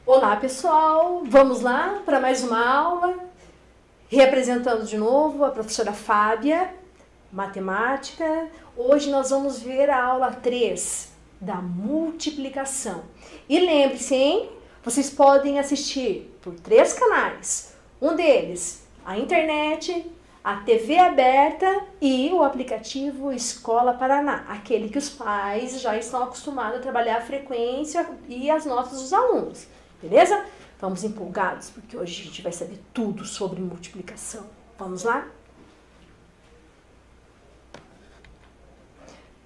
Olá pessoal, vamos lá para mais uma aula, reapresentando de novo a professora Fábia, matemática. Hoje nós vamos ver a aula 3 da multiplicação. E lembre-se, hein? Vocês podem assistir por 3 canais, um deles a internet, a TV aberta e o aplicativo Escola Paraná, aquele que os pais já estão acostumados a trabalhar a frequência e as notas dos alunos. Beleza? Vamos empolgados, porque hoje a gente vai saber tudo sobre multiplicação. Vamos lá?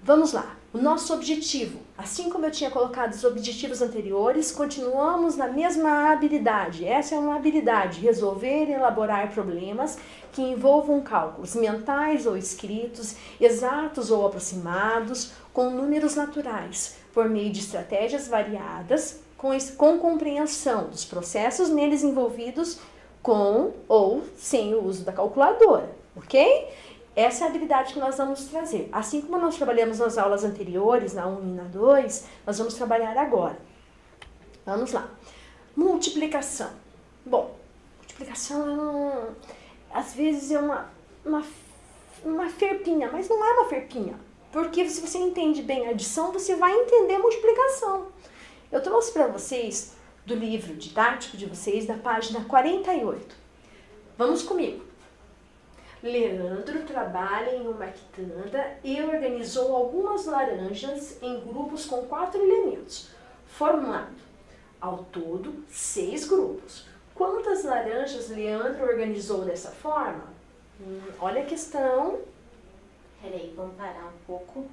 Vamos lá. O nosso objetivo, assim como eu tinha colocado os objetivos anteriores, continuamos na mesma habilidade. Essa é uma habilidade, resolver e elaborar problemas que envolvam cálculos mentais ou escritos, exatos ou aproximados, com números naturais, por meio de estratégias variadas, com compreensão dos processos neles envolvidos com ou sem o uso da calculadora, ok? Essa é a habilidade que nós vamos trazer. Assim como nós trabalhamos nas aulas anteriores, na 1 e na 2, nós vamos trabalhar agora. Vamos lá. Multiplicação. Bom, multiplicação às vezes é uma ferpinha, mas não é uma ferpinha. Porque se você entende bem a adição, você vai entender a multiplicação. Eu trouxe para vocês do livro didático de vocês, da página 48. Vamos comigo. Leandro trabalha em uma quitanda e organizou algumas laranjas em grupos com 4 elementos, formando, ao todo, 6 grupos. Quantas laranjas Leandro organizou dessa forma? Olha a questão. Peraí, vamos parar um pouco.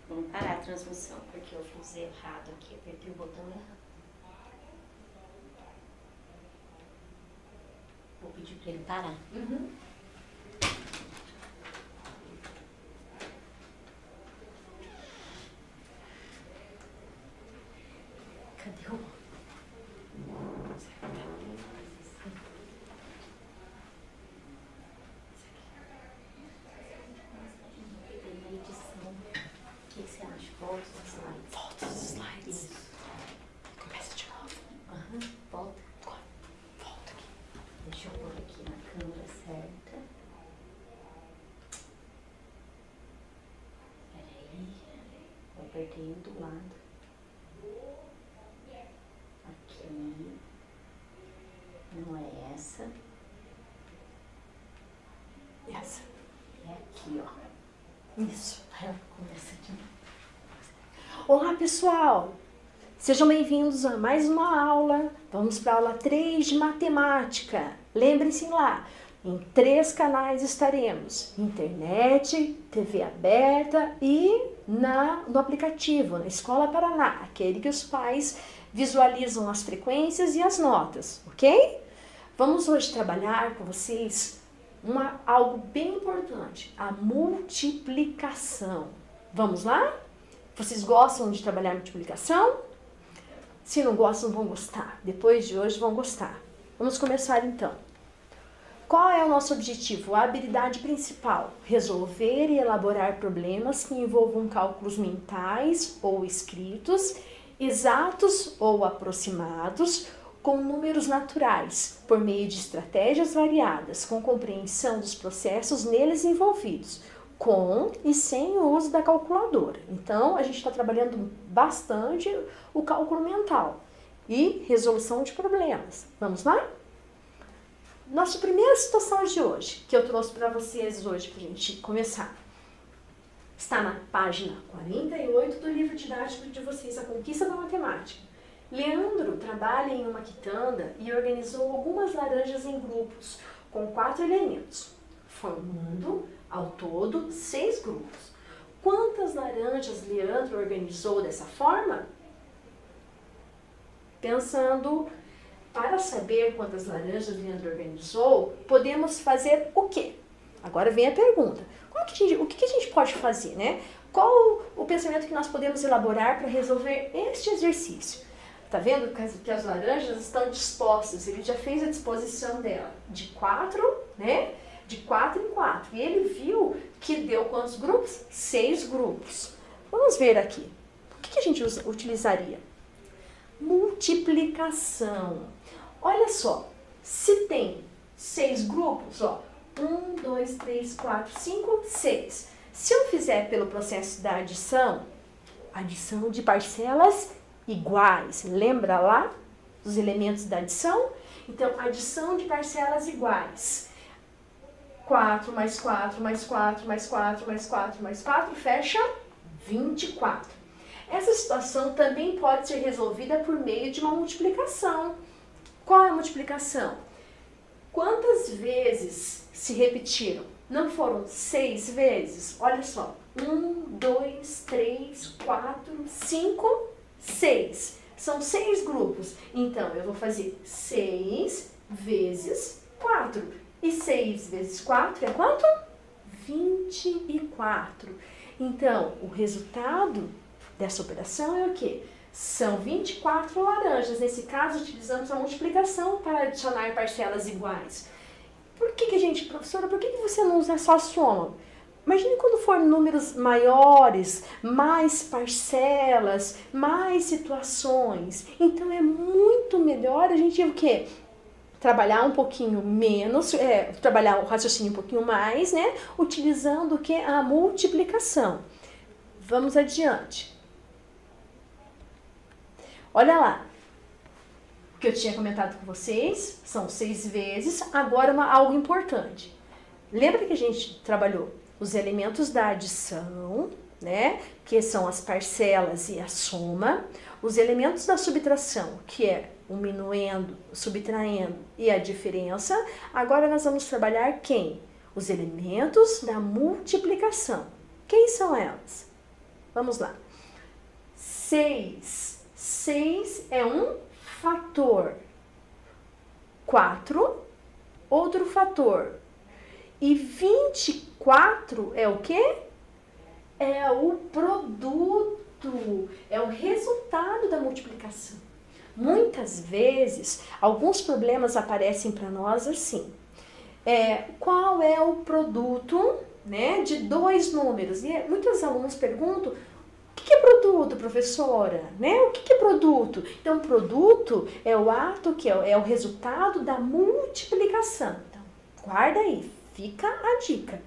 Vamos parar a transmissão, porque eu fiz errado aqui, apertei o botão errado. Vou pedir para ele parar. Cadê o... O que você acha? Volta os slides. Volta os slides. Isso. Começa de novo. Volta. Volta aqui. Deixa eu pôr aqui na câmera certa. Peraí. Eu apertei um do lado. Aqui. Não é essa. Essa. É aqui, ó. Isso. Começa de novo. Olá, pessoal! Sejam bem-vindos a mais uma aula. Vamos para a aula 3 de matemática. Lembrem-se lá, em 3 canais estaremos: internet, TV aberta e no aplicativo, na Escola Paraná, aquele que os pais visualizam as frequências e as notas, ok? Vamos hoje trabalhar com vocês algo bem importante, a multiplicação. Vamos lá? Vocês gostam de trabalhar multiplicação? Se não gostam, vão gostar. Depois de hoje, vão gostar. Vamos começar então. Qual é o nosso objetivo? A habilidade principal: resolver e elaborar problemas que envolvam cálculos mentais ou escritos, exatos ou aproximados, com números naturais, por meio de estratégias variadas, com compreensão dos processos neles envolvidos, com e sem o uso da calculadora. Então, a gente está trabalhando bastante o cálculo mental e resolução de problemas. Vamos lá? Nossa primeira situação de hoje, que eu trouxe para vocês hoje, para a gente começar, está na página 48 do livro didático de vocês, A Conquista da Matemática. Leandro trabalha em uma quitanda e organizou algumas laranjas em grupos, com 4 elementos, formando, ao todo, 6 grupos. Quantas laranjas Leandro organizou dessa forma? Pensando, para saber quantas laranjas Leandro organizou, podemos fazer o quê? Agora vem a pergunta. O que a gente pode fazer, né? Qual o pensamento que nós podemos elaborar para resolver este exercício? Tá vendo que as laranjas estão dispostas? Ele já fez a disposição dela de 4, né? De 4 em 4. E ele viu que deu quantos grupos? 6 grupos. Vamos ver aqui. O que a gente utilizaria? Multiplicação. Olha só, se tem 6 grupos, ó, 1, 2, 3, 4, 5, 6. Se eu fizer pelo processo da adição de parcelas iguais, lembra lá dos elementos da adição? Então, adição de parcelas iguais. 4 mais 4 mais 4 mais 4 mais 4 mais 4 fecha 24. Essa situação também pode ser resolvida por meio de uma multiplicação. Qual é a multiplicação? Quantas vezes se repetiram? Não foram 6 vezes? Olha só. 1, 2, 3, 4, 5, 6. São 6 grupos. Então, eu vou fazer 6 vezes 4. E 6 vezes 4 é quanto? 24. Então, o resultado dessa operação é o quê? São 24 laranjas. Nesse caso, utilizamos a multiplicação para adicionar parcelas iguais. Por que a gente, professora, por que você não usa só a soma? Imagine quando for números maiores, mais parcelas, mais situações. Então, é muito melhor a gente o quê? Trabalhar um pouquinho menos, trabalhar o raciocínio um pouquinho mais, né? Utilizando o que? A multiplicação. Vamos adiante. Olha lá. O que eu tinha comentado com vocês, são 6 vezes. Agora, algo importante. Lembra que a gente trabalhou os elementos da adição, né? Que são as parcelas e a soma. Os elementos da subtração, que é o minuendo, o subtraindo e a diferença. Agora nós vamos trabalhar quem? Os elementos da multiplicação. Quem são elas? Vamos lá. 6. 6 é um fator. 4, outro fator. E 24 é o quê? É o produto, é o resultado da multiplicação. Muitas vezes, alguns problemas aparecem para nós assim. Qual é o produto, né, de 2 números? E muitos alunos perguntam, o que é produto, professora? Né? O que é produto? Então, produto é o ato que é o resultado da multiplicação. Então, guarda aí, fica a dica.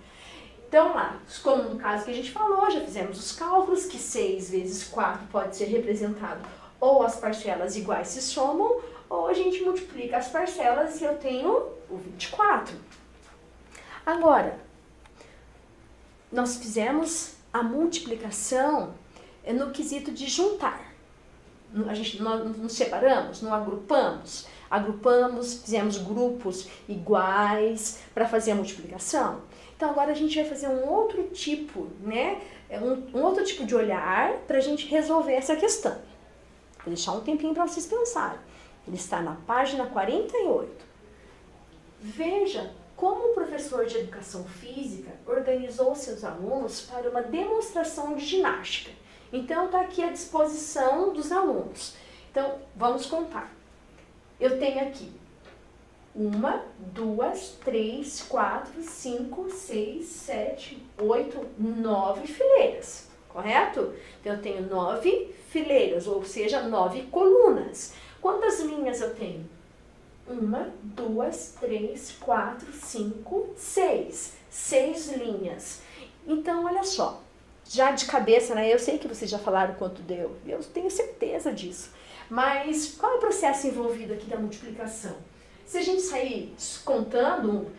Então, lá, como no caso que a gente falou, já fizemos os cálculos, que 6 vezes 4 pode ser representado ou as parcelas iguais se somam, ou a gente multiplica as parcelas e eu tenho o 24. Agora, nós fizemos a multiplicação no quesito de juntar. Nós nos separamos, não agrupamos. Agrupamos, fizemos grupos iguais para fazer a multiplicação. Então, agora a gente vai fazer um outro tipo, né? Um outro tipo de olhar para a gente resolver essa questão. Vou deixar um tempinho para vocês pensarem. Ele está na página 48. Veja como o professor de educação física organizou seus alunos para uma demonstração de ginástica. Então, está aqui à disposição dos alunos. Então, vamos contar. Eu tenho aqui 1, 2, 3, 4, 5, 6, 7, 8, 9 fileiras, correto? Então, eu tenho 9 fileiras, ou seja, 9 colunas. Quantas linhas eu tenho? 1, 2, 3, 4, 5, 6. 6 linhas. Então, olha só. Já de cabeça, né? Eu sei que vocês já falaram quanto deu. Eu tenho certeza disso. Mas qual é o processo envolvido aqui da multiplicação? Se a gente sair contando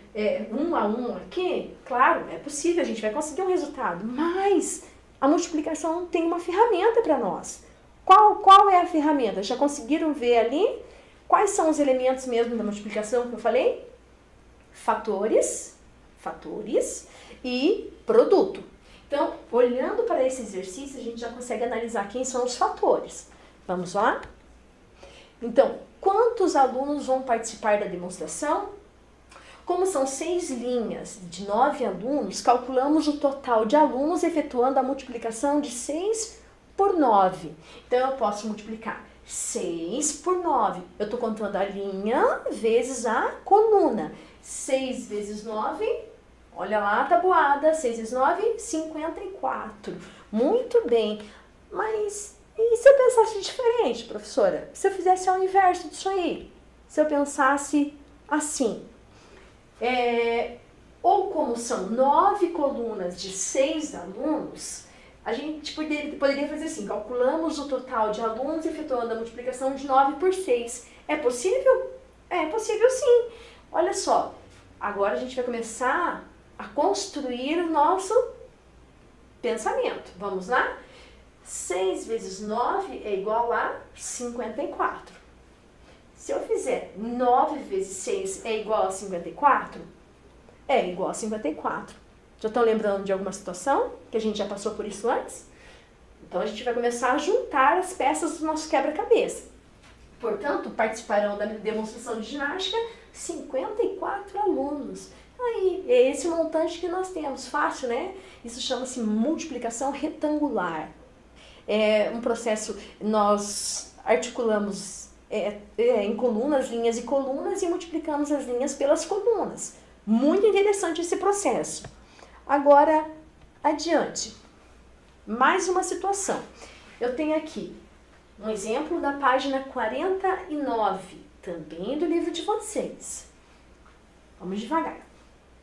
um a um aqui, claro, é possível, a gente vai conseguir um resultado. Mas a multiplicação tem uma ferramenta para nós. Qual é a ferramenta? Já conseguiram ver ali? Quais são os elementos mesmo da multiplicação que eu falei? Fatores e produto. Então, olhando para esse exercício, a gente já consegue analisar quem são os fatores. Vamos lá? Então, quantos alunos vão participar da demonstração? Como são 6 linhas de 9 alunos, calculamos o total de alunos efetuando a multiplicação de 6 por 9. Então, eu posso multiplicar 6 por 9. Eu estou contando a linha vezes a coluna. 6 vezes 9, Olha lá a tabuada, 6 vezes 9, 54. Muito bem. Mas e se eu pensasse diferente, professora? Se eu fizesse ao inverso disso aí? Se eu pensasse assim? Ou como são 9 colunas de 6 alunos, a gente poderia fazer assim, calculamos o total de alunos efetuando a multiplicação de 9 por 6. É possível? É possível sim. Olha só, agora a gente vai começar a construir o nosso pensamento. Vamos lá? 6 vezes 9 é igual a 54. Se eu fizer 9 vezes 6 é igual a 54, é igual a 54. Já estão lembrando de alguma situação que a gente já passou por isso antes? Então a gente vai começar a juntar as peças do nosso quebra-cabeça. Portanto, participarão da demonstração de ginástica 54 alunos. Aí, é esse montante que nós temos. Fácil, né? Isso chama-se multiplicação retangular. É um processo, nós articulamos em colunas, linhas e colunas e multiplicamos as linhas pelas colunas. Muito interessante esse processo. Agora, adiante. Mais uma situação. Eu tenho aqui um exemplo da página 49, também do livro de vocês. Vamos devagar.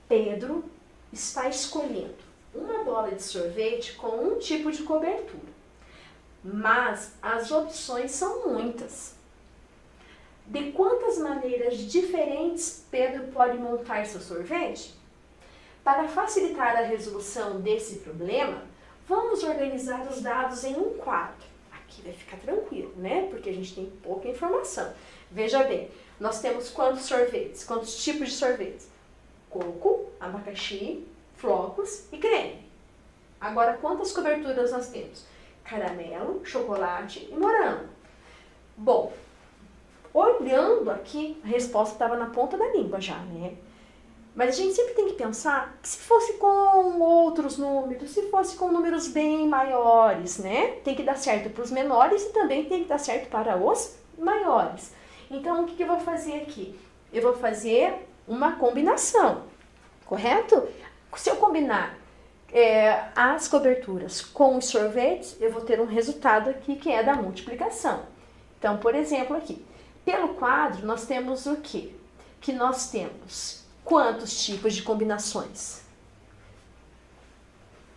Pedro está escolhendo uma bola de sorvete com um tipo de cobertura, mas as opções são muitas. De quantas maneiras diferentes Pedro pode montar seu sorvete? Para facilitar a resolução desse problema, vamos organizar os dados em um quadro. Aqui vai ficar tranquilo, né? Porque a gente tem pouca informação. Veja bem, nós temos quantos sorvetes? Quantos tipos de sorvetes? Coco, abacaxi, flocos e creme. Agora, quantas coberturas nós temos? Caramelo, chocolate e morango. Bom, olhando aqui, a resposta estava na ponta da língua já, né? Mas a gente sempre tem que pensar que se fosse com outros números, se fosse com números bem maiores, né? Tem que dar certo para os menores e também tem que dar certo para os maiores. Então, o que eu vou fazer aqui? Eu vou fazer uma combinação, correto? Se eu combinar as coberturas com os sorvetes, eu vou ter um resultado aqui que é da multiplicação. Então, por exemplo, aqui, pelo quadro, nós temos o quê? Que nós temos quantos tipos de combinações?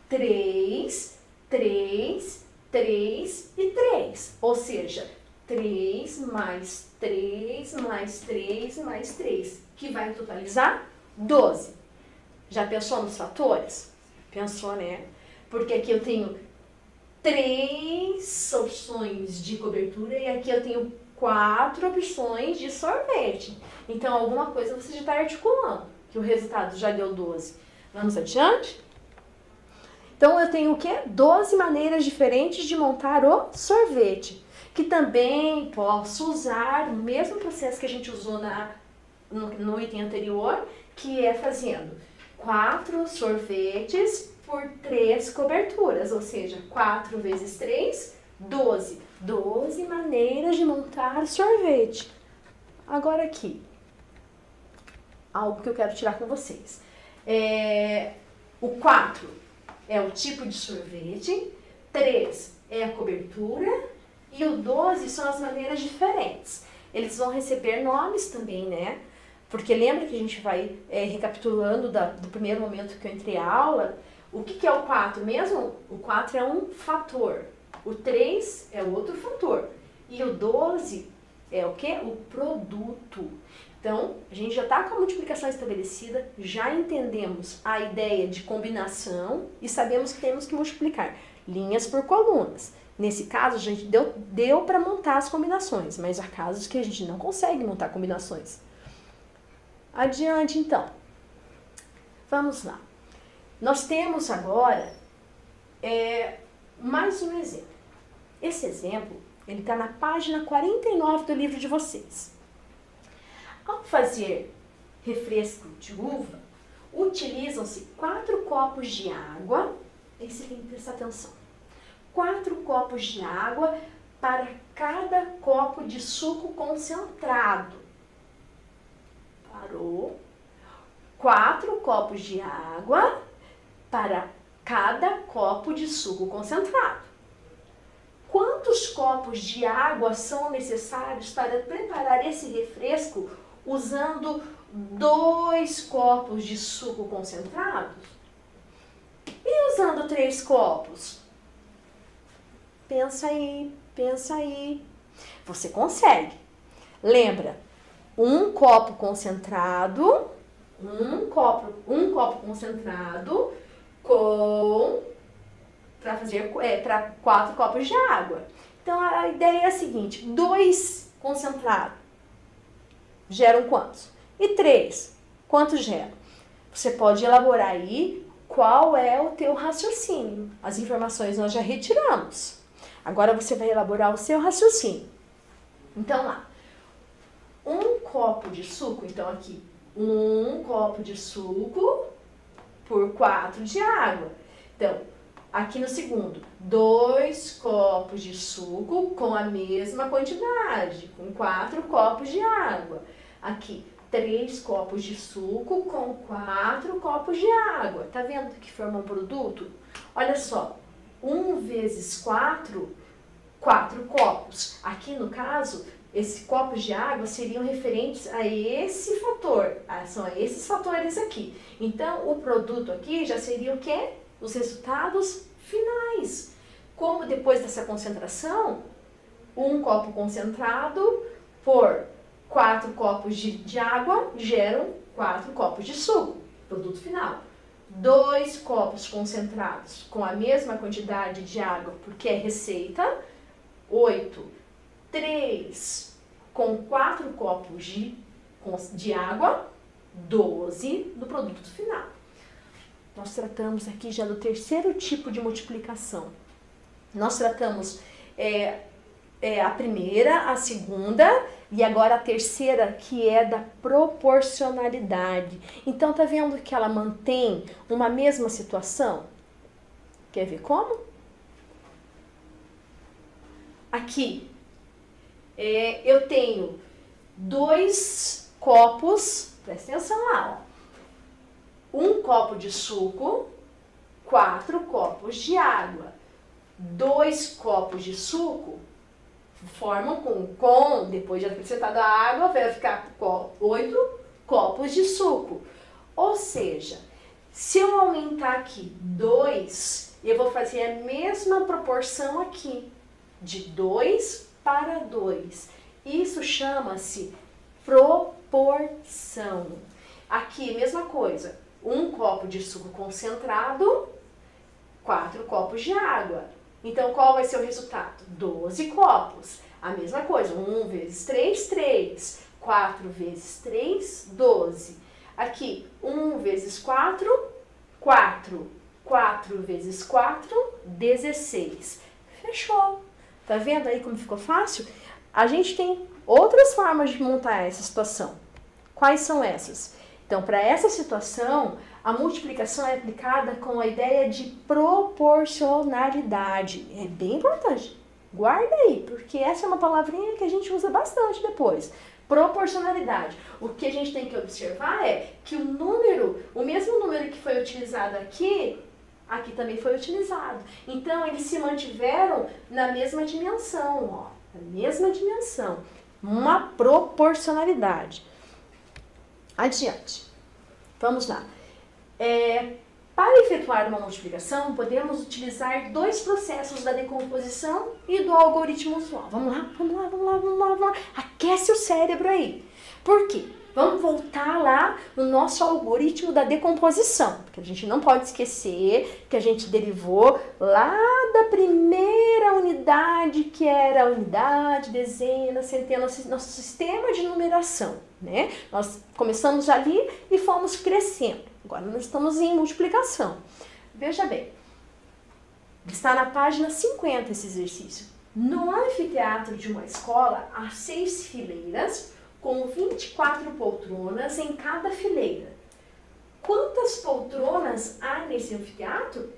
3, 3, 3 e 3. Ou seja, 3 mais 3 mais 3 mais 3, que vai totalizar 12. Já pensou nos fatores? Pensou, né? Porque aqui eu tenho 3 opções de cobertura e aqui eu tenho 4 opções de sorvete. Então, alguma coisa você já está articulando, que o resultado já deu 12. Vamos adiante? Então, eu tenho o quê? 12 maneiras diferentes de montar o sorvete, que também posso usar o mesmo processo que a gente usou no item anterior, que é fazendo 4 sorvetes por 3 coberturas, ou seja, 4 vezes 3, 12. 12 maneiras de montar sorvete. Agora aqui, algo que eu quero tirar com vocês. O 4 é o tipo de sorvete, 3 é a cobertura e o 12 são as maneiras diferentes. Eles vão receber nomes também, né? Porque lembra que a gente vai recapitulando do primeiro momento que eu entrei a aula. O que é o 4 mesmo? O 4 é um fator. O 3 é outro fator. E o 12 é o quê? O produto. Então, a gente já está com a multiplicação estabelecida, já entendemos a ideia de combinação e sabemos que temos que multiplicar linhas por colunas. Nesse caso, a gente deu para montar as combinações, mas há casos que a gente não consegue montar combinações. Adiante, então. Vamos lá. Nós temos agora mais um exemplo. Esse exemplo, ele está na página 49 do livro de vocês. Ao fazer refresco de uva, utilizam-se 4 copos de água. Aí você tem que prestar atenção. 4 copos de água para cada copo de suco concentrado. Parou. 4 copos de água para cada copo de suco concentrado. Quantos copos de água são necessários para preparar esse refresco usando 2 copos de suco concentrado? E usando 3 copos? Pensa aí, pensa aí. Você consegue. Lembra, um copo concentrado para 4 copos de água. Então a ideia é a seguinte: 2 concentrados geram quantos? E 3, quantos geram? Você pode elaborar aí qual é o teu raciocínio. As informações nós já retiramos. Agora você vai elaborar o seu raciocínio. Então lá, 1 copo de suco, então aqui, 1 copo de suco por 4 de água. Então, aqui no segundo, 2 copos de suco com a mesma quantidade, com 4 copos de água. Aqui, 3 copos de suco com 4 copos de água. Tá vendo que forma um produto? Olha só, 1 vezes 4, 4 copos. Aqui no caso, esses copos de água seriam referentes a esse fator. São esses fatores aqui. Então, o produto aqui já seria o quê? Os resultados finais. Como depois dessa concentração, 1 copo concentrado por 4 copos de água geram 4 copos de suco. Produto final. 2 copos concentrados com a mesma quantidade de água, porque é receita, 8. 3 com 4 copos de água, 12 do produto final. Nós tratamos aqui já do terceiro tipo de multiplicação. Nós tratamos a primeira, a segunda e agora a terceira, que é da proporcionalidade. Então, tá vendo que ela mantém uma mesma situação? Quer ver como? Aqui, eu tenho 2 copos, presta atenção lá, ó. 1 copo de suco, 4 copos de água. 2 copos de suco formam depois de acrescentada a água, vai ficar 8 copos de suco. Ou seja, se eu aumentar aqui 2, eu vou fazer a mesma proporção aqui, de 2 para 2. Isso chama-se proporção. Aqui, mesma coisa. 1 copo de suco concentrado, 4 copos de água. Então, qual vai ser o resultado? 12 copos. A mesma coisa. 1 vezes 3, 3. 4 vezes 3, 12. Aqui, 1 vezes 4, 4. 4 vezes 4, 16. Fechou. Tá vendo aí como ficou fácil? A gente tem outras formas de montar essa situação. Quais são essas? Então, para essa situação, a multiplicação é aplicada com a ideia de proporcionalidade. É bem importante. Guarda aí, porque essa é uma palavrinha que a gente usa bastante depois. Proporcionalidade. O que a gente tem que observar é que o mesmo número que foi utilizado aqui também foi utilizado. Então, eles se mantiveram na mesma dimensão, ó. Na mesma dimensão. Uma proporcionalidade. Adiante. Vamos lá. Para efetuar uma multiplicação, podemos utilizar 2 processos da decomposição e do algoritmo usual. Vamos lá. Aquece o cérebro aí. Por quê? Vamos voltar lá no nosso algoritmo da decomposição, porque a gente não pode esquecer que a gente derivou lá da primeira unidade, que era a unidade, dezena, centena, nosso sistema de numeração, né? Nós começamos ali e fomos crescendo. Agora nós estamos em multiplicação. Veja bem, está na página 50 esse exercício. No anfiteatro de uma escola, há 6 fileiras, com 24 poltronas em cada fileira. Quantas poltronas há nesse anfiteatro?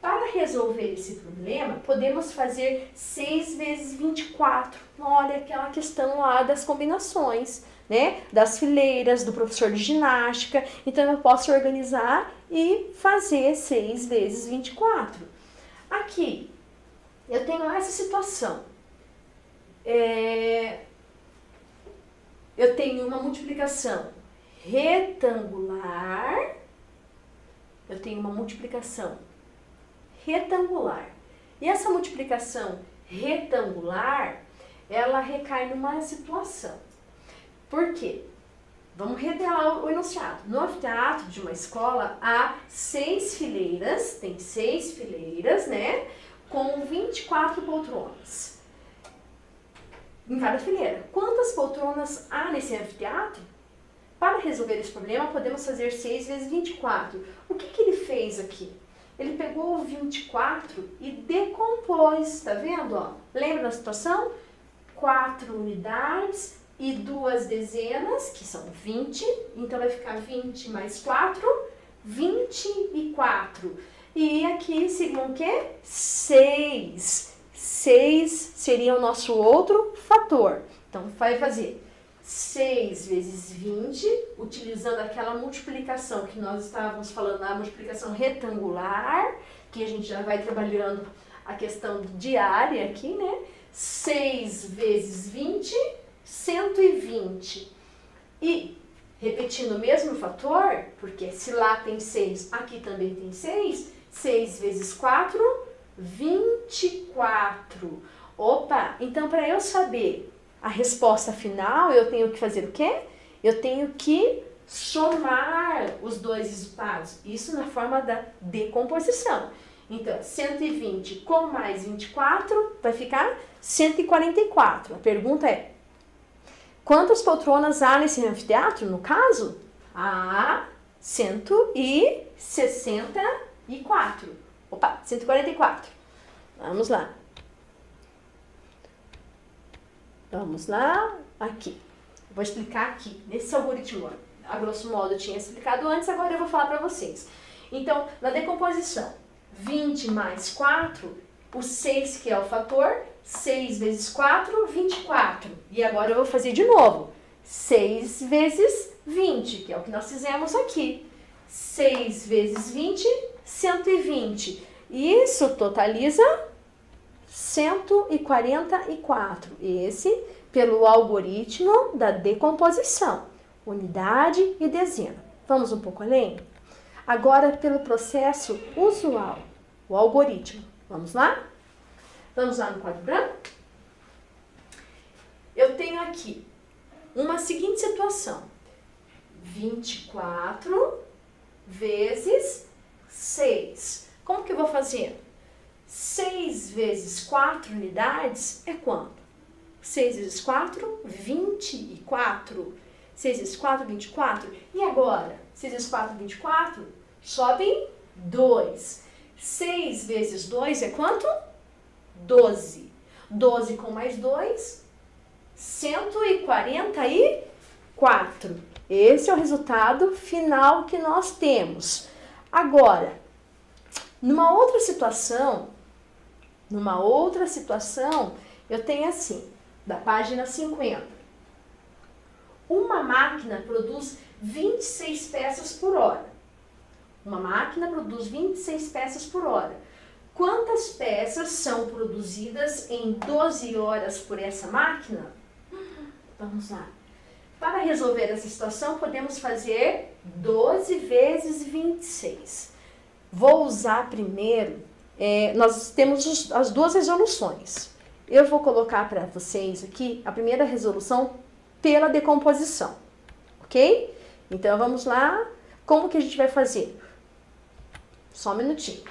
Para resolver esse problema, podemos fazer 6 vezes 24. Olha aquela questão lá das combinações, né? Das fileiras, do professor de ginástica. Então, eu posso organizar e fazer 6 vezes 24. Aqui, eu tenho essa situação. Eu tenho uma multiplicação retangular. Eu tenho uma multiplicação retangular. E essa multiplicação retangular, ela recai numa situação. Por quê? Vamos revelar o enunciado. No anfiteatro de uma escola, há 6 fileiras, tem 6 fileiras, né? Com 24 poltronas em cada fileira. Quantas poltronas há nesse anfiteatro? Para resolver esse problema, podemos fazer 6 vezes 24. O que ele fez aqui? Ele pegou o 24 e decompôs, tá vendo? Ó? Lembra da situação? 4 unidades e 2 dezenas, que são 20. Então, vai ficar 20 mais 4, 24. E aqui seriam o quê? 6. 6 seria o nosso outro fator. Então, vai fazer 6 vezes 20, utilizando aquela multiplicação que nós estávamos falando, a multiplicação retangular, que a gente já vai trabalhando a questão diária aqui, né? 6 vezes 20, 120. E, repetindo o mesmo fator, porque se lá tem 6, aqui também tem 6, 6 vezes 4, 24. Opa, então para eu saber a resposta final, eu tenho que fazer o quê? Eu tenho que somar os dois resultados. Isso na forma da decomposição. Então, 120 com mais 24 vai ficar 144. A pergunta é, quantas poltronas há nesse anfiteatro? No caso, há 164. Opa, 144. Vamos lá. Vamos lá, aqui. Vou explicar aqui, nesse algoritmo. A grosso modo eu tinha explicado antes, agora eu vou falar para vocês. Então, na decomposição, 20 mais 4, o 6 que é o fator, 6 vezes 4, 24. E agora eu vou fazer de novo. 6 vezes 20, que é o que nós fizemos aqui. 6 vezes 20, 120. Isso totaliza 144. Esse pelo algoritmo da decomposição. Unidade e dezena. Vamos um pouco além? Agora pelo processo usual, o algoritmo. Vamos lá? Vamos lá no quadro branco? Eu tenho aqui uma seguinte situação. 24 vezes 6. Como que eu vou fazer? 6 vezes 4 unidades é quanto? 6 vezes 4, 24. 6 vezes 4, 24. E agora? 6 vezes 4, 24. Sobem 2. 6 vezes 2 é quanto? 12. 12 com mais 2, 144. Esse é o resultado final que nós temos. Agora, numa outra situação, eu tenho assim, da página 50. Uma máquina produz 26 peças por hora. Uma máquina produz 26 peças por hora. Quantas peças são produzidas em 12 horas por essa máquina? Vamos lá. Para resolver essa situação, podemos fazer 12 vezes 26. Vou usar primeiro, nós temos as duas resoluções. Eu vou colocar para vocês aqui a primeira resolução pela decomposição, ok? Então, vamos lá. Como que a gente vai fazer? Só um minutinho.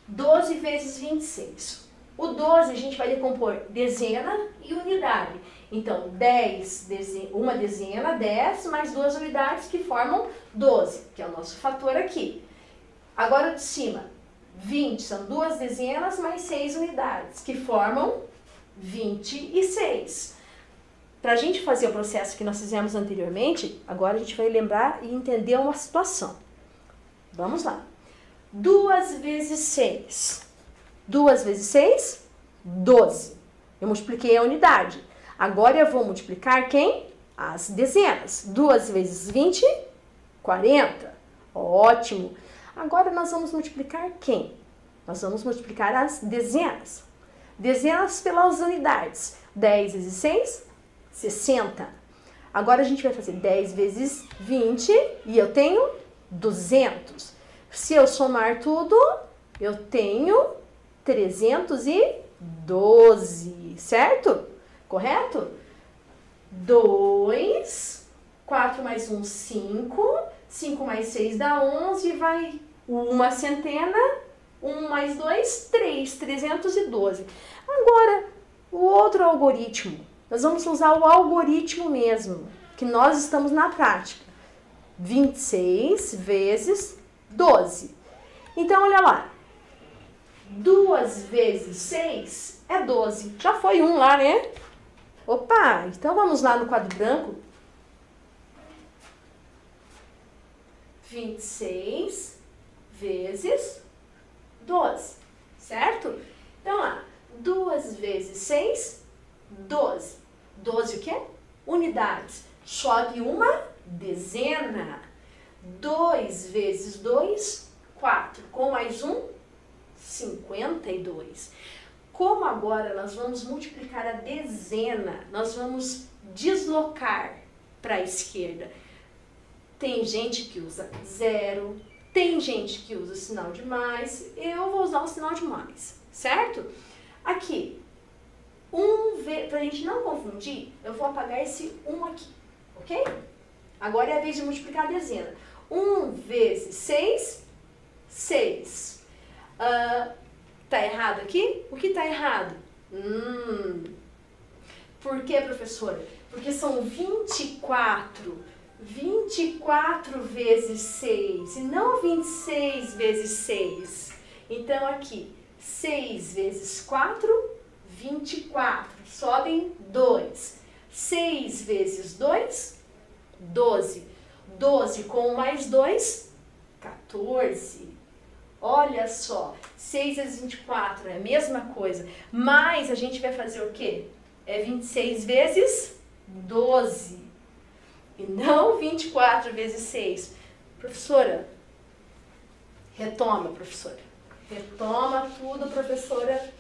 12 vezes 26. O 12 a gente vai decompor dezena e unidade. Então, 10, uma dezena, 10, mais 2 unidades que formam 12, que é o nosso fator aqui. Agora de cima, 20 são 2 dezenas mais 6 unidades, que formam 26. Para a gente fazer o processo que nós fizemos anteriormente, agora a gente vai lembrar e entender uma situação. Vamos lá. 2 vezes 6. 2 vezes 6, 12. Eu multipliquei a unidade. Agora eu vou multiplicar quem? As dezenas. 2 vezes 20, 40. Ótimo. Agora nós vamos multiplicar quem? Nós vamos multiplicar as dezenas. Dezenas pelas unidades. 10 vezes 6, 60. Agora a gente vai fazer 10 vezes 20 e eu tenho 200. Se eu somar tudo, eu tenho 312, certo? Correto? 2, 4 mais 1, 5, 5 mais 6 dá 11, vai uma centena, 1 mais 2, 3, 312. Agora, o outro algoritmo, nós vamos usar o algoritmo mesmo, que nós estamos na prática. 26 vezes 12. Então, olha lá. 2 vezes 6 é 12. Já foi um lá, né? Opa, então vamos lá no quadro branco. 26 vezes 12, certo? Então lá, 2 vezes 6, 12. 12 o quê? Unidades. Sobe uma dezena. 2 vezes 2, 4. Com mais um, 52. Como agora nós vamos multiplicar a dezena, nós vamos deslocar para a esquerda. Tem gente que usa 0, tem gente que usa o sinal de mais, eu vou usar o sinal de mais, certo? Aqui, para a gente não confundir, eu vou apagar esse 1 aqui, ok? Agora é a vez de multiplicar a dezena. 1 vezes 6, 6. Tá errado aqui? O que tá errado? Por quê, professora? Porque são 24. 24 vezes 6 e não 26 vezes 6. Então aqui, 6 vezes 4, 24. Sobem 2. 6 vezes 2, 12. 12 com mais 2, 14. Olha só, 6 vezes 24 é a mesma coisa, mas a gente vai fazer o quê? É 26 vezes 12, e não 24 vezes 6. Professora, retoma, professora. Retoma tudo, professora.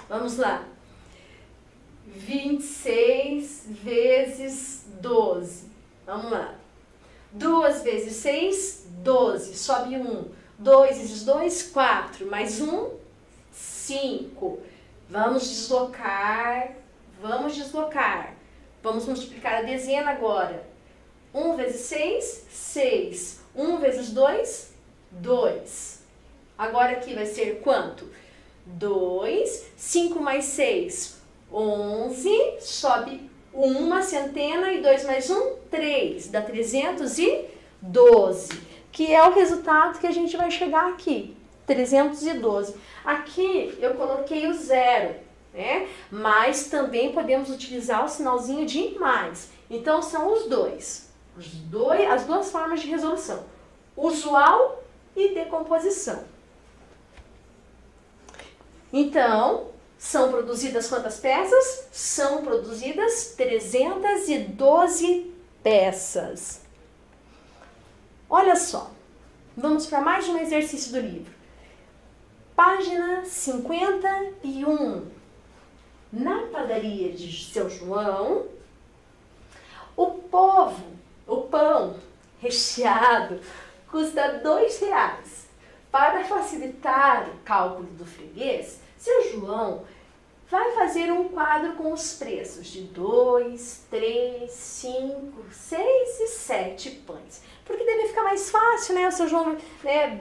Vamos lá. 26 vezes 12. Vamos lá. 2 vezes 6, 12. Sobe 1. 2 vezes 2, 4. Mais 1, 5. Vamos deslocar. Vamos deslocar. Vamos multiplicar a dezena agora. 1 vezes 6, 6. 1 vezes 2, 2. Agora aqui vai ser quanto? 2. 5 mais 6, 11. Sobe uma centena e 2 mais 1, 3. Dá 312. Que é o resultado que a gente vai chegar aqui. 312. Aqui eu coloquei o 0, né? Mas também podemos utilizar o sinalzinho de mais. Então são os dois. As duas formas de resolução. Usual e decomposição. Então, são produzidas quantas peças? São produzidas 312 peças. Olha só, vamos para mais um exercício do livro. Página 51. Na padaria de Seu João, o pão recheado custa R$2. Para facilitar o cálculo do freguês, Seu João vai fazer um quadro com os preços de 2, 3, 5, 6 e 7 pães. Porque deve ficar mais fácil, né? O Seu João, né,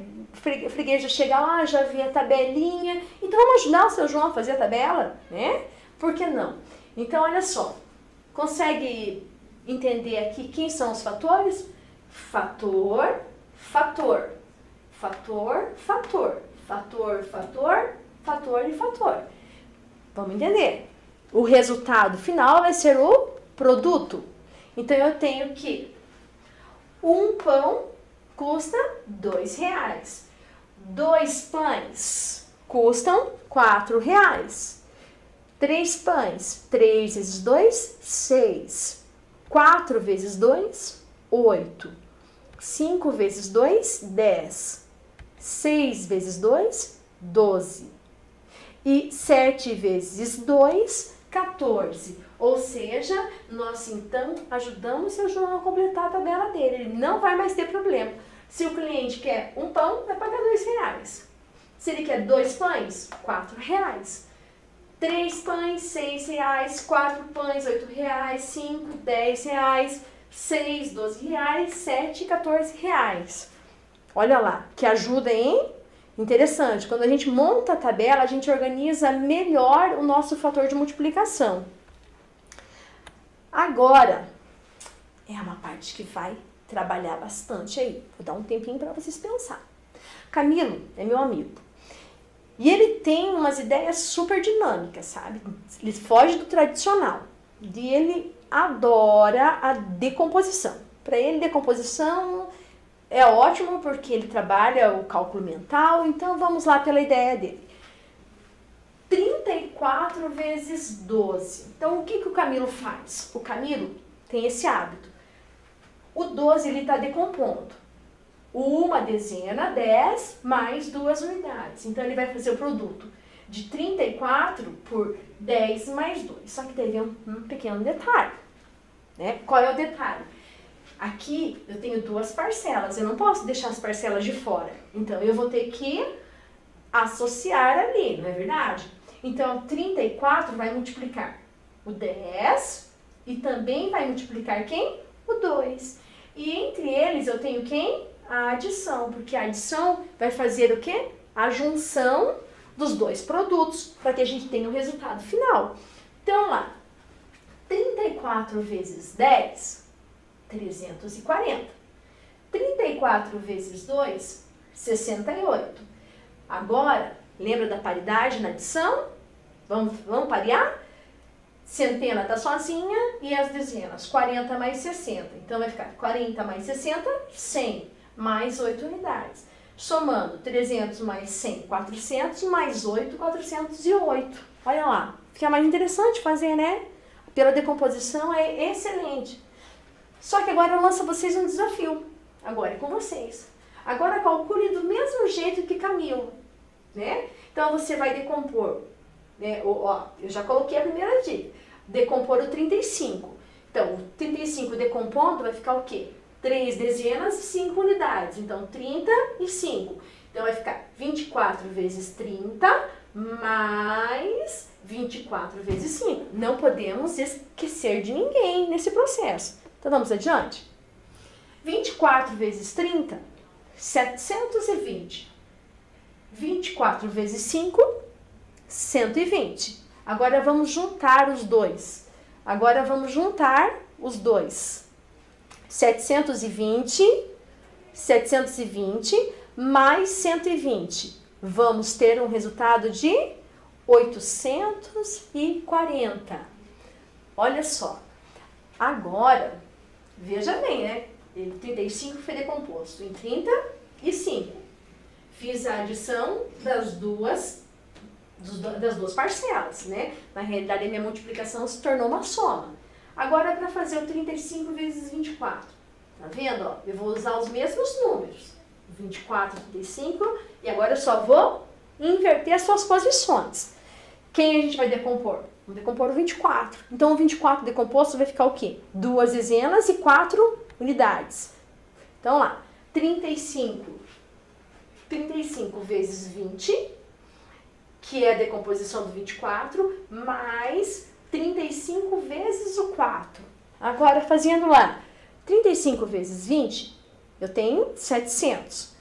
o freguês já chega lá, já vê a tabelinha. Então vamos ajudar o Seu João a fazer a tabela, né? Por que não? Então olha só, consegue entender aqui quem são os fatores? Fator, fator. Fator, fator. Fator, fator, fator e fator. Vamos entender. O resultado final vai ser o produto. Então eu tenho que um pão custa R$2. 2 pães custam R$4. 3 pães, 3 vezes 2, 6. 4 vezes 2, 8. 5 vezes 2, 10. 6 vezes 2, 12. E 7 vezes 2, 14. Ou seja, nós então ajudamos o João a completar a tabela dele. Ele não vai mais ter problema. Se o cliente quer um pão, vai pagar R$2. Se ele quer 2 pães, R$4. 3 pães, R$6. 4 pães, R$8. 5, R$10. 6, R$12. 7, R$14. Olha lá, que ajuda, hein? Interessante. Quando a gente monta a tabela, a gente organiza melhor o nosso fator de multiplicação. Agora, é uma parte que vai trabalhar bastante aí. Vou dar um tempinho para vocês pensar. Camilo é meu amigo. E ele tem umas ideias super dinâmicas, sabe? Ele foge do tradicional. E ele adora a decomposição. Para ele, decomposição é ótimo porque ele trabalha o cálculo mental. Então, vamos lá pela ideia dele. 34 vezes 12. Então, o que o Camilo faz? O Camilo tem esse hábito. O 12 ele está decompondo. Uma dezena, 10, mais 2 unidades. Então, ele vai fazer o produto de 34 por 10 mais 2. Só que teve um pequeno detalhe. Né? Qual é o detalhe? Aqui eu tenho 2 parcelas. Eu não posso deixar as parcelas de fora. Então, eu vou ter que associar ali, não é verdade? Então, 34 vai multiplicar o 10 e também vai multiplicar quem? O 2. E entre eles eu tenho quem? A adição, porque a adição vai fazer o quê? A junção dos 2 produtos, para que a gente tenha o resultado final. Então, lá, 34 vezes 10, 340. 34 vezes 2, 68. Agora, lembra da paridade na adição? Vamos parear? Centena está sozinha e as dezenas. 40 mais 60. Então, vai ficar 40 mais 60, 100. Mais 8 unidades. Somando 300 mais 100, 400. Mais 8, 408. Olha lá. Fica mais interessante fazer, né? Pela decomposição é excelente. Só que agora eu lanço a vocês um desafio. Agora é com vocês. Agora calcule do mesmo jeito que Camilo. Né? Então, você vai decompor. Né? Eu já coloquei a primeira dica. Decompor o 35. Então, o 35 decompondo vai ficar o quê? 3 dezenas e 5 unidades. Então, 35. Então, vai ficar 24 vezes 30 mais 24 vezes 5. Não podemos esquecer de ninguém nesse processo. Então, vamos adiante? 24 vezes 30, 720. 24 vezes 5, 120. Agora vamos juntar os dois. 720 mais 120. Vamos ter um resultado de 840. Olha só. Agora, veja bem, né? 35 foi decomposto em 35. Fiz a adição das duas parcelas, né? Na realidade, a minha multiplicação se tornou uma soma. Agora, para fazer o 35 vezes 24, tá vendo? Ó, eu vou usar os mesmos números, 24, 35, e agora eu só vou inverter as suas posições. Quem a gente vai decompor? Vamos decompor o 24. Então, o 24 decomposto vai ficar o quê? 2 dezenas e 4 unidades. Então, lá, 35 vezes 20, que é a decomposição do 24, mais 35 vezes o 4. Agora, fazendo lá, 35 vezes 20, eu tenho 700.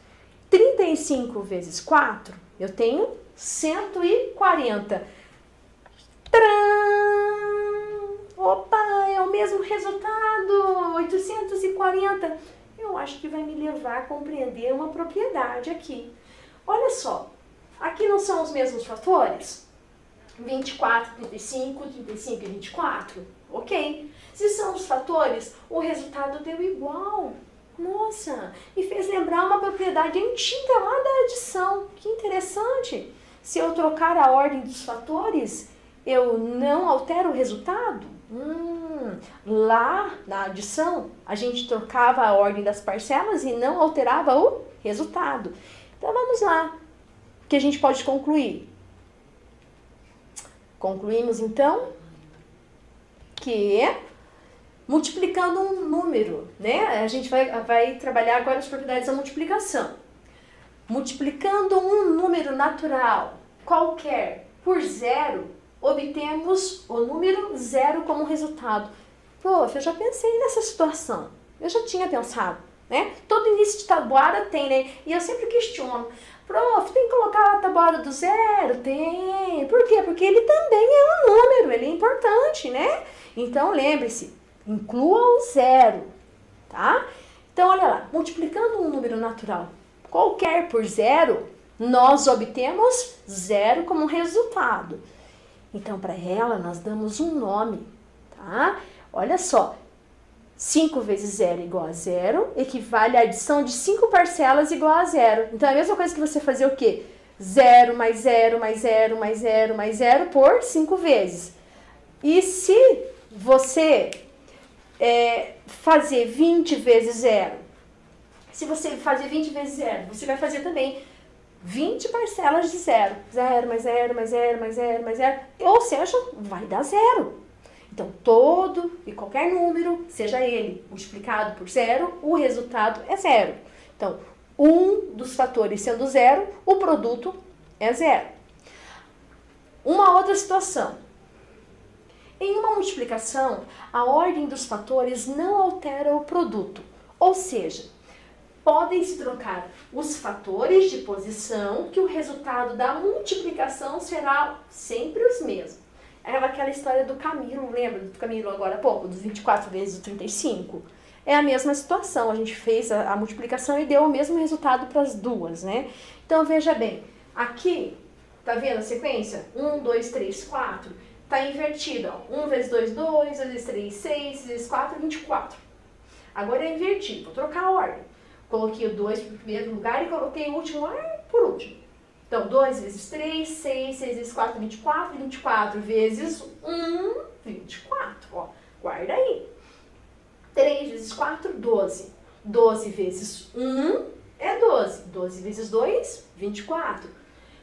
35 vezes 4, eu tenho 140. Tcharam! Opa, é o mesmo resultado, 840. Eu acho que vai me levar a compreender uma propriedade aqui. Olha só, aqui não são os mesmos fatores? 24, 35 e 24? Ok. Se são os fatores, o resultado deu igual. Nossa, me fez lembrar uma propriedade antiga lá da adição. interessante. Se eu trocar a ordem dos fatores, eu não altero o resultado? Lá na adição, a gente trocava a ordem das parcelas e não alterava o resultado. Então, vamos lá. O que a gente pode concluir? Concluímos, então, que multiplicando um número, né? A gente vai trabalhar agora as propriedades da multiplicação. Multiplicando um número natural qualquer por zero, obtemos o número zero como resultado. Prof, eu já pensei nessa situação. Eu já tinha pensado, né? Todo início de tabuada tem, né? E eu sempre questiono. Prof, tem que colocar a tabuada do zero? Tem. Por quê? Porque ele também é um número, ele é importante, né? Então, lembre-se, inclua o zero, tá? Então, olha lá, multiplicando um número natural qualquer por zero, nós obtemos zero como resultado. Então, para ela, nós damos um nome, tá? Olha só, 5 vezes 0 igual a 0, equivale à adição de 5 parcelas igual a 0. Então, é a mesma coisa que você fazer o quê? 0 mais 0 mais 0 mais 0 mais 0 por 5 vezes. E se você fazer 20 vezes 0, se você fazer 20 vezes 0, você vai fazer também 20 parcelas de 0. 0 mais 0 mais 0 mais 0 mais 0. Ou seja, vai dar 0. Então, todo e qualquer número, seja ele multiplicado por 0, o resultado é 0. Então, um dos fatores sendo 0, o produto é 0. Uma outra situação. Em uma multiplicação, a ordem dos fatores não altera o produto. Ou seja, podem-se trocar os fatores de posição, que o resultado da multiplicação será sempre os mesmos. É aquela história do Camilo, lembra do Camilo agora há pouco, dos 24 vezes o 35? É a mesma situação, a gente fez a multiplicação e deu o mesmo resultado para as duas, né? Então, veja bem, aqui, tá vendo a sequência? 1, 2, 3, 4, tá invertido, ó. 1 vezes 2, 2, 2 vezes 3, 6, 6 vezes 4, 24. Agora é invertido, vou trocar a ordem. Coloquei o 2 para o primeiro lugar e coloquei o último lá por último. Então, 2 vezes 3, 6, 6 vezes 4, 24, 24 vezes 1, 24, ó, guarda aí. 3 vezes 4, 12. 12 vezes 1 é 12. 12 vezes 2, 24.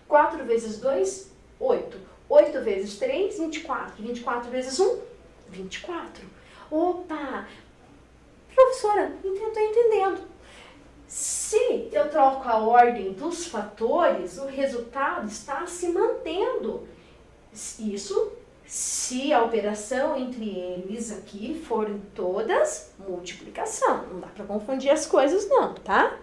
4 vezes 2, 8. 8 vezes 3, 24. 24 vezes 1, 24. Opa! Professora, estou entendendo. Se eu troco a ordem dos fatores, o resultado está se mantendo. Isso se a operação entre eles aqui forem todas multiplicação. Não dá para confundir as coisas não, tá?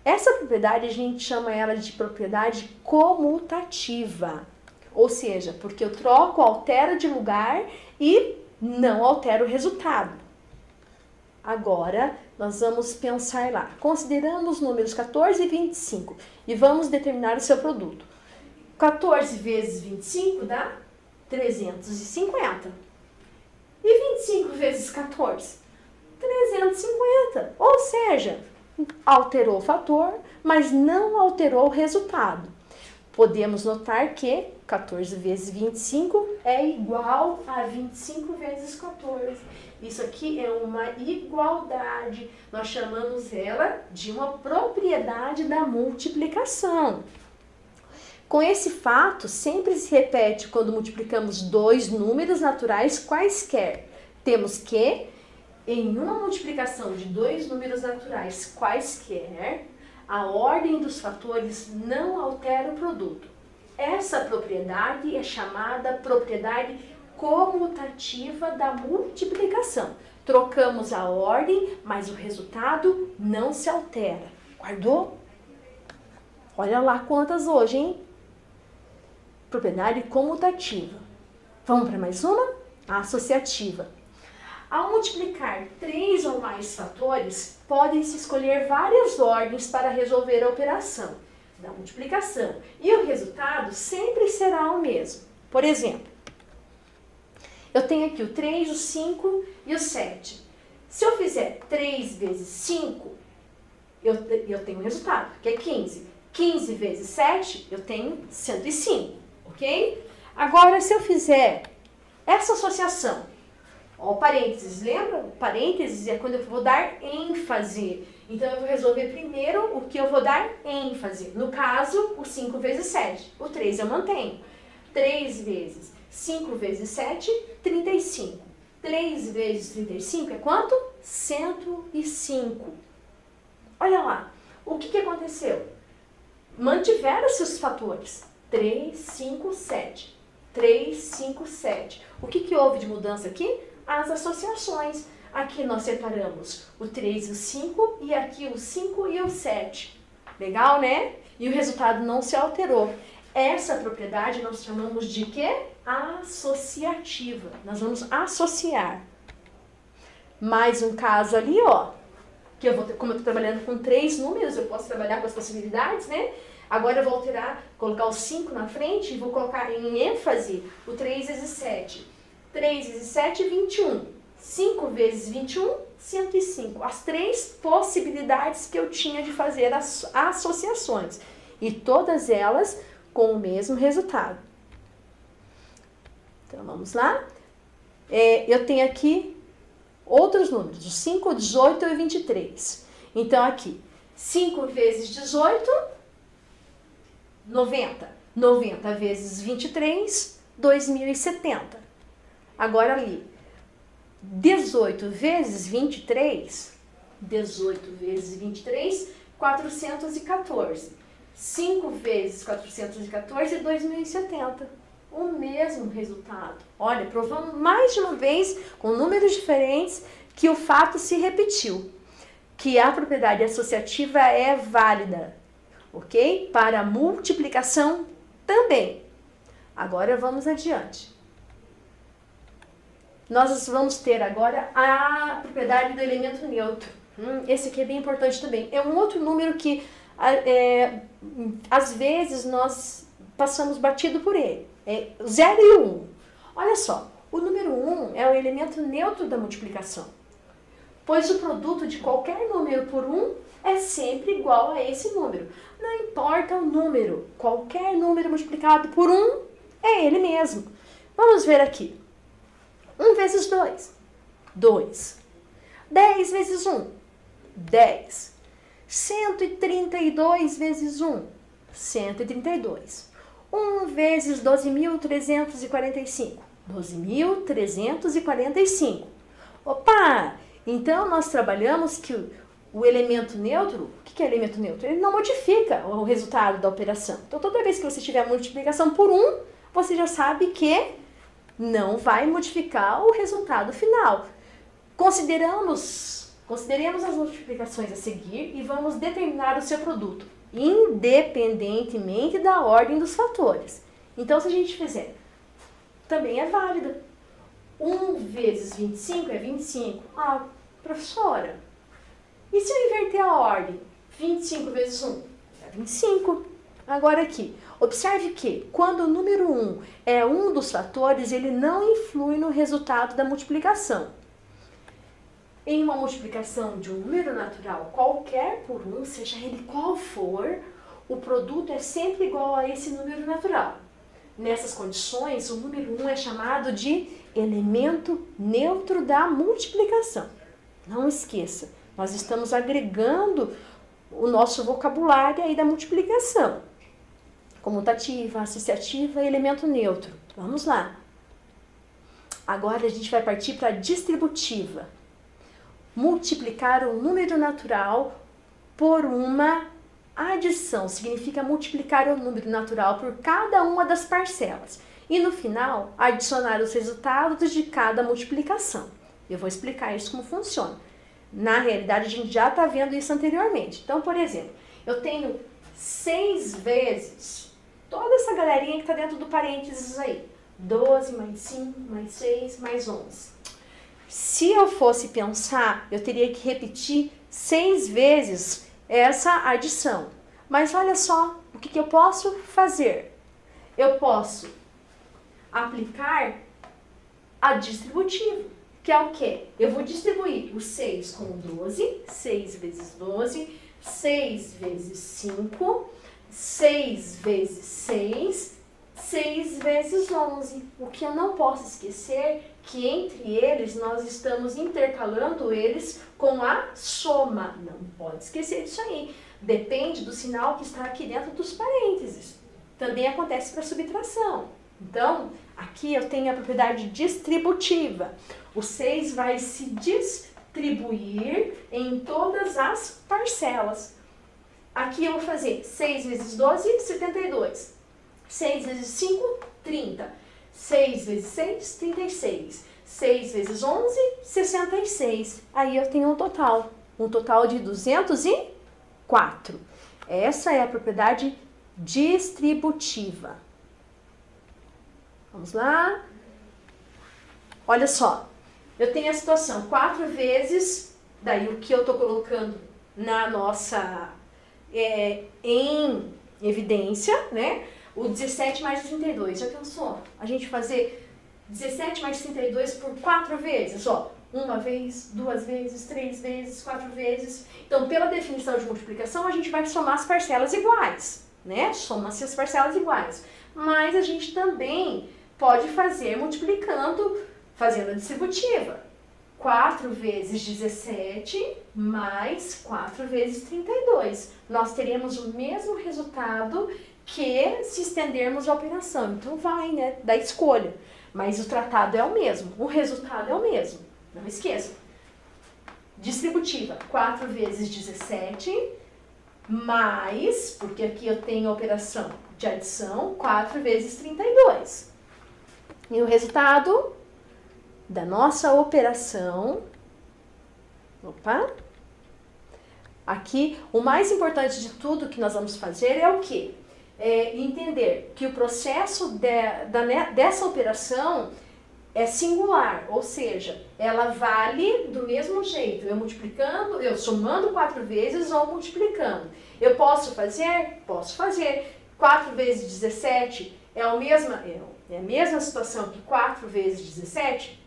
Essa propriedade a gente chama ela de propriedade comutativa. Ou seja, porque eu troco, altero de lugar e não altero o resultado. Agora, nós vamos pensar lá, considerando os números 14 e 25, e vamos determinar o seu produto. 14 vezes 25 dá 350. E 25 vezes 14? 350. Ou seja, alterou o fator, mas não alterou o resultado. Podemos notar que 14 vezes 25 é igual a 25 vezes 14. Isso aqui é uma igualdade. Nós chamamos ela de uma propriedade da multiplicação. Com esse fato, sempre se repete quando multiplicamos dois números naturais quaisquer. Temos que, em uma multiplicação de dois números naturais quaisquer, a ordem dos fatores não altera o produto. Essa propriedade é chamada propriedade comutativa da multiplicação. Trocamos a ordem, mas o resultado não se altera. Guardou? Olha lá quantas hoje, hein? Propriedade comutativa. Vamos para mais uma? A associativa. Ao multiplicar 3 ou mais fatores, podem-se escolher várias ordens para resolver a operação da multiplicação. E o resultado sempre será o mesmo. Por exemplo, eu tenho aqui o 3, o 5 e o 7. Se eu fizer 3 vezes 5, eu tenho um resultado, que é 15. 15 vezes 7, eu tenho 105, ok? Agora, se eu fizer essa associação, ó, o parênteses, lembra? O parênteses é quando eu vou dar ênfase. Então, eu vou resolver primeiro o que eu vou dar ênfase. No caso, o 5 vezes 7. O 3 eu mantenho. 3 vezes 5 vezes 7, 35. 3 vezes 35 é quanto? 105. Olha lá, o que aconteceu? Mantiveram-se os fatores. 3, 5, 7. 3, 5, 7. O que houve de mudança aqui? As associações. Aqui nós separamos o 3 e o 5, e aqui o 5 e o 7. Legal, né? E o resultado não se alterou. Essa propriedade nós chamamos de quê? Associativa. Nós vamos associar. Mais um caso ali, ó. Que eu vou ter, como eu estou trabalhando com 3 números, eu posso trabalhar com as possibilidades, né? Agora eu vou alterar, colocar o 5 na frente e vou colocar em ênfase o 3 vezes 7. 3 vezes 7, 21. 5 vezes 21, 105. As 3 possibilidades que eu tinha de fazer as associações. E todas elas com o mesmo resultado. Então, vamos lá. Eu tenho aqui outros números, o 5, o 18 e o 23. Então, aqui, 5 vezes 18, 90. 90 vezes 23, 2070. Agora, ali, 18 vezes 23, 18 vezes 23, 414. 5 vezes 414, 2070. O mesmo resultado. Olha, provamos mais de uma vez, com números diferentes, que o fato se repetiu. Que a propriedade associativa é válida. Ok? Para a multiplicação também. Agora vamos adiante. Nós vamos ter agora a propriedade do elemento neutro. Esse aqui é bem importante também. É um outro número que, às vezes, nós passamos batido por ele. É 0 e 1. Olha só, o número 1 é o elemento neutro da multiplicação. Pois o produto de qualquer número por 1 é sempre igual a esse número. Não importa o número, qualquer número multiplicado por 1 é ele mesmo. Vamos ver aqui. 1 vezes 2, 2. 10 vezes 1, 10. 132 vezes 1, 132. 1 vezes 12.345, 12.345. Opa! Então, nós trabalhamos que o elemento neutro, o que é elemento neutro? Ele não modifica o resultado da operação. Então, toda vez que você tiver multiplicação por 1, você já sabe que não vai modificar o resultado final. Consideremos as multiplicações a seguir e vamos determinar o seu produto, independentemente da ordem dos fatores. Então, se a gente fizer, também é válida. 1 vezes 25 é 25. Ah, professora, e se eu inverter a ordem? 25 vezes 1 é 25. Agora aqui, observe que quando o número 1 é um dos fatores, ele não influi no resultado da multiplicação. Em uma multiplicação de um número natural qualquer por 1, seja ele qual for, o produto é sempre igual a esse número natural. Nessas condições, o número 1 é chamado de elemento neutro da multiplicação. Não esqueça, nós estamos agregando o nosso vocabulário aí da multiplicação. Comutativa, associativa e elemento neutro. Vamos lá. Agora a gente vai partir para a distributiva. Multiplicar um número natural por uma adição. Significa multiplicar o número natural por cada uma das parcelas. E no final, adicionar os resultados de cada multiplicação. Eu vou explicar isso como funciona. Na realidade, a gente já está vendo isso anteriormente. Então, por exemplo, eu tenho 6 vezes toda essa galerinha que está dentro do parênteses aí. 12 mais 5 mais 6 mais 11. Se eu fosse pensar, eu teria que repetir 6 vezes essa adição. Mas olha só, o que eu posso fazer? Eu posso aplicar a distributiva, que é o quê? Eu vou distribuir o 6 com 12, 6 vezes 12, 6 vezes 5, 6 vezes 6, 6 vezes 11. O que eu não posso esquecer é que entre eles nós estamos intercalando eles com a soma. Não pode esquecer disso aí. Depende do sinal que está aqui dentro dos parênteses. Também acontece para subtração. Então, aqui eu tenho a propriedade distributiva. O 6 vai se distribuir em todas as parcelas. Aqui eu vou fazer 6 vezes 12, 72. 6 vezes 5, 30. 6 vezes 6, 36. 6 vezes 11, 66. Aí eu tenho um total de 204. Essa é a propriedade distributiva. Vamos lá? Olha só, eu tenho a situação 4 vezes, daí o que eu estou colocando na nossa, em evidência, né? O 17 mais 32. Já pensou? A gente fazer 17 mais 32 por 4 vezes, ó. 1 vez, 2 vezes, 3 vezes, 4 vezes. Então, pela definição de multiplicação, a gente vai somar as parcelas iguais, né? Soma-se as parcelas iguais. Mas a gente também pode fazer multiplicando, fazendo a distributiva. 4 vezes 17 mais 4 vezes 32. Nós teremos o mesmo resultado que se estendermos a operação. Então vai, né, da escolha. Mas o tratado é o mesmo, o resultado é o mesmo. Não esqueça. Distributiva, 4 vezes 17 mais, porque aqui eu tenho a operação de adição, 4 vezes 32. E o resultado da nossa operação, aqui o mais importante de tudo que nós vamos fazer é o quê? É entender que o processo dessa operação é singular, ou seja, ela vale do mesmo jeito, eu multiplicando, eu somando 4 vezes ou multiplicando. Eu posso fazer? Posso fazer. 4 vezes 17 é a mesma situação que 4 vezes 17?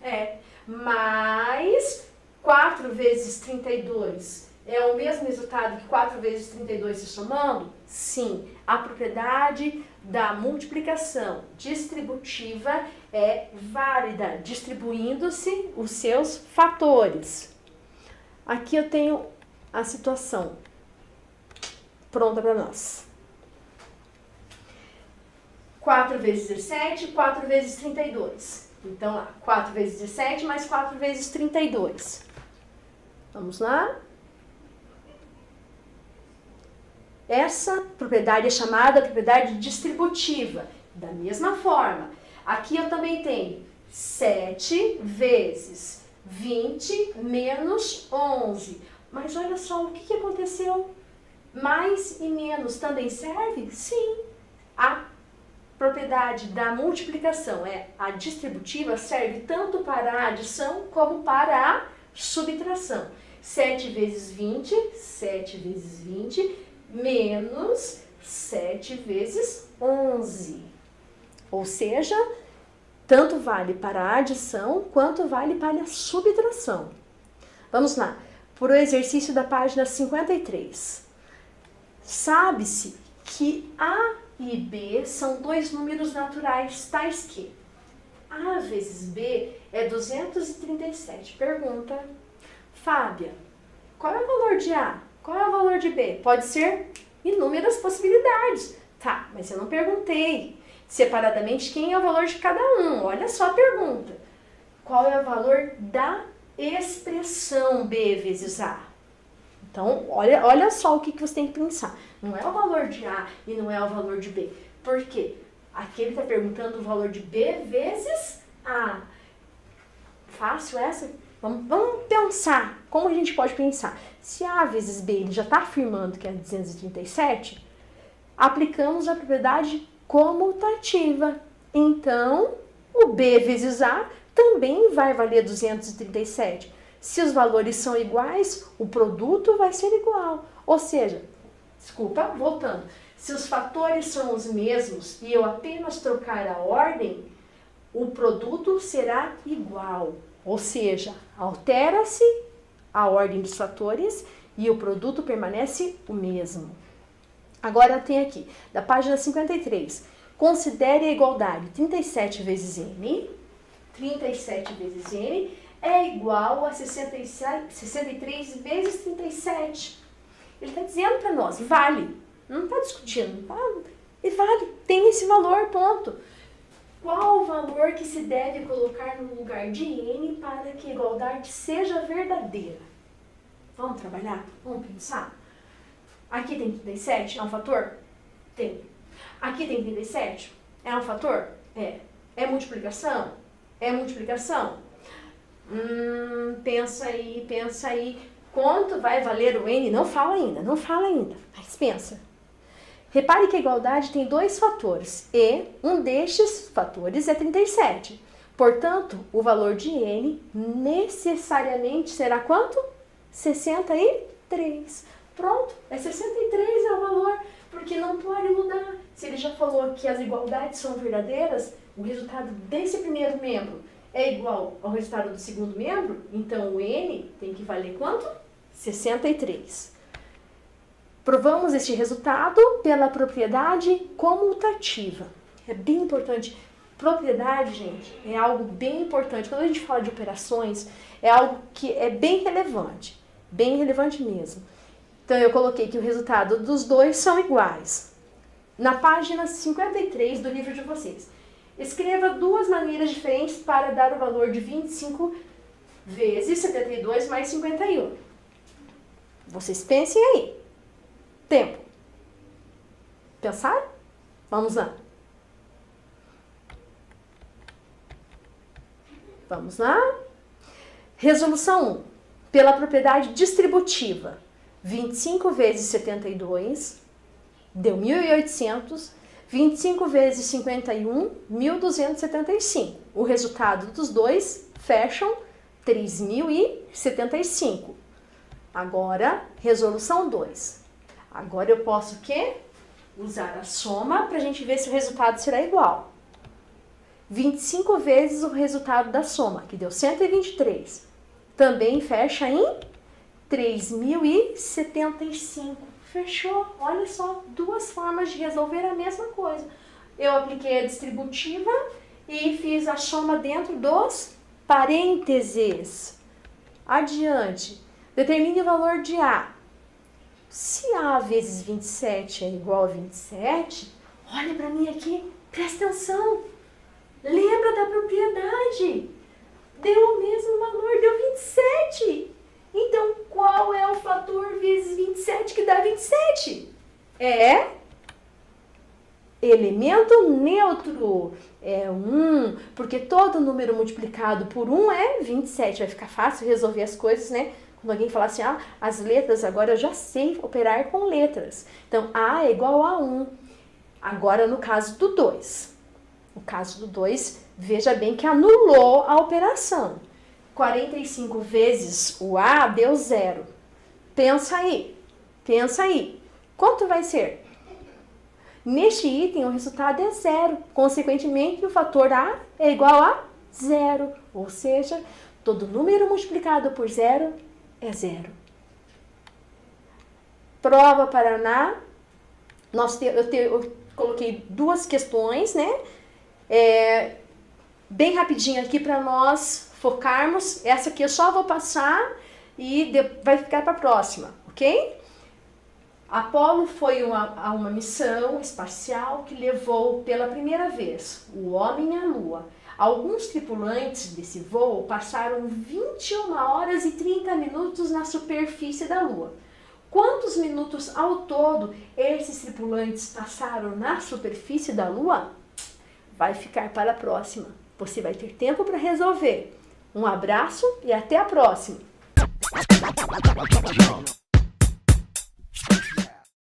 É. Mas 4 vezes 32 é o mesmo resultado que 4 vezes 32 se somando? Sim. A propriedade da multiplicação distributiva é válida, distribuindo-se os seus fatores. Aqui eu tenho a situação pronta para nós. 4 vezes 17, 4 vezes 32. Então, lá, 4 vezes 17 mais 4 vezes 32. Vamos lá? Essa propriedade é chamada propriedade distributiva. Da mesma forma, aqui eu também tenho 7 vezes 20 menos 11. Mas olha só, o que aconteceu? Mais e menos também serve? Sim. A propriedade da multiplicação, a distributiva, serve tanto para a adição como para a subtração. 7 vezes 20, 7 vezes 20, menos 7 vezes 11. Ou seja, tanto vale para a adição quanto vale para a subtração. Vamos lá, para o exercício da página 53. Sabe-se que A e B são dois números naturais, tais que A vezes B é 237. Pergunta, Fábia, qual é o valor de A? Qual é o valor de B? Pode ser inúmeras possibilidades. Tá, mas eu não perguntei separadamente quem é o valor de cada um. Olha só a pergunta. Qual é o valor da expressão B vezes A? Então, olha só o que você tem que pensar. Não é o valor de A e não é o valor de B. Por quê? Aqui ele está perguntando o valor de B vezes A. Fácil essa? Vamos pensar. Como a gente pode pensar? Se A vezes B ele já está afirmando que é 237, aplicamos a propriedade comutativa. Então, o B vezes A também vai valer 237. Se os valores são iguais, o produto vai ser igual. Ou seja, voltando. Se os fatores são os mesmos e eu apenas trocar a ordem, o produto será igual. Ou seja, altera-se a ordem dos fatores e o produto permanece o mesmo. Agora tem aqui, da página 53. Considere a igualdade 37 vezes m. 37 vezes m é igual a 63 vezes 37. Ele está dizendo para nós, vale. Não está discutindo. E vale, tem esse valor, ponto. Qual o valor que se deve colocar no lugar de n para que a igualdade seja verdadeira? Vamos trabalhar? Vamos pensar? Aqui tem 37, é um fator? Tem. Aqui tem 37, é um fator? É. É multiplicação? É multiplicação? Pensa aí. Quanto vai valer o n? Não fala ainda, mas pensa. Repare que a igualdade tem dois fatores e um destes fatores é 37. Portanto, o valor de n necessariamente será quanto? 63. Pronto, 63 é o valor, porque não pode mudar. Se ele já falou que as igualdades são verdadeiras, o resultado desse primeiro membro é igual ao resultado do segundo membro, então o n tem que valer quanto? 63. Provamos este resultado pela propriedade comutativa. É bem importante. Propriedade, gente, é algo bem importante. Quando a gente fala de operações, é algo que é bem relevante mesmo. Então, eu coloquei que o resultado dos dois são iguais. Na página 53 do livro de vocês, escreva duas maneiras diferentes para dar o valor de 25 vezes 72 mais 51. Vocês pensem aí. Tempo. Pensar? Vamos lá. Vamos lá. Resolução 1. Pela propriedade distributiva. 25 vezes 72 deu 1.800. 25 vezes 51, 1.275. O resultado dos dois fecham 3.075. Agora, resolução 2. Agora eu posso o quê? Usar a soma para a gente ver se o resultado será igual. 25 vezes o resultado da soma, que deu 123. Também fecha em 3.075. Fechou. Olha só, duas formas de resolver a mesma coisa. Eu apliquei a distributiva e fiz a soma dentro dos parênteses. Adiante. Determine o valor de A. Se A vezes 27 é igual a 27, olha para mim aqui, presta atenção. Lembra da propriedade. Deu o mesmo valor, deu 27. Então, qual é o fator vezes 27 que dá 27? É elemento neutro. É 1, porque todo número multiplicado por 1 é 27. Vai ficar fácil resolver as coisas, né? Quando alguém falar assim, as letras, agora eu já sei operar com letras. Então, A é igual a 1. Agora, no caso do 2. No caso do 2, veja bem que anulou a operação. 45 vezes o A deu 0. Pensa aí. Quanto vai ser? Neste item, o resultado é 0. Consequentemente, o fator A é igual a 0. Ou seja, todo número multiplicado por 0 é 0. Prova Paraná. Eu coloquei duas questões, né? Bem rapidinho aqui para nós focarmos. Essa aqui eu só vou passar e vai ficar para a próxima, ok? Apolo foi a uma missão espacial que levou pela primeira vez o homem à Lua. Alguns tripulantes desse voo passaram 21 horas e 30 minutos na superfície da Lua. Quantos minutos ao todo esses tripulantes passaram na superfície da Lua? Vai ficar para a próxima. Você vai ter tempo para resolver. Um abraço e até a próxima!